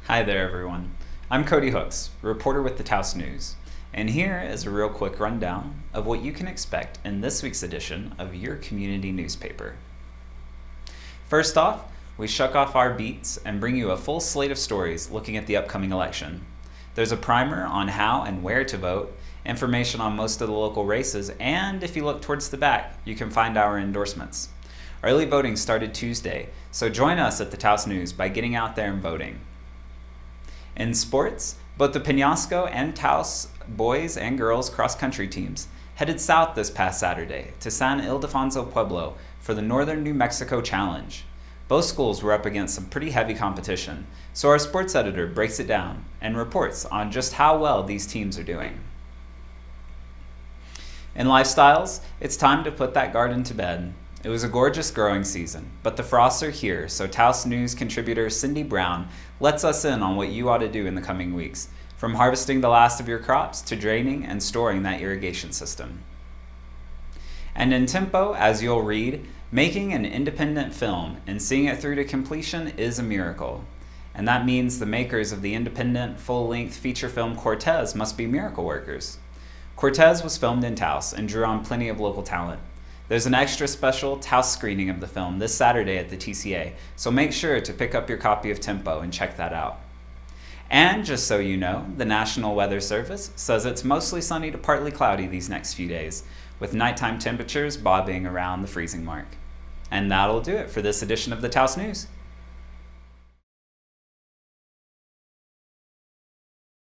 Hi there, everyone. I'm Cody Hooks, reporter with the Taos News, and here is a real quick rundown of what you can expect in this week's edition of your community newspaper. First off, we shuck off our beats and bring you a full slate of stories looking at the upcoming election. There's a primer on how and where to vote, information on most of the local races, and if you look towards the back, you can find our endorsements. Early voting started Tuesday, so join us at the Taos News by getting out there and voting. In sports, both the Penasco and Taos boys and girls cross-country teams headed south this past Saturday to San Ildefonso Pueblo for the Northern New Mexico Challenge. Both schools were up against some pretty heavy competition, so our sports editor breaks it down and reports on just how well these teams are doing. In lifestyles, it's time to put that garden to bed. It was a gorgeous growing season, but the frosts are here, so Taos News contributor Cindy Brown lets us in on what you ought to do in the coming weeks, from harvesting the last of your crops to draining and storing that irrigation system. And in tempo, as you'll read, making an independent film and seeing it through to completion is a miracle. And that means the makers of the independent, full-length feature film Cortez must be miracle workers. Cortez was filmed in Taos and drew on plenty of local talent. There's an extra special Taos screening of the film this Saturday at the TCA, so make sure to pick up your copy of Tempo and check that out. And just so you know, the National Weather Service says it's mostly sunny to partly cloudy these next few days, with nighttime temperatures bobbing around the freezing mark. And that'll do it for this edition of the Taos News.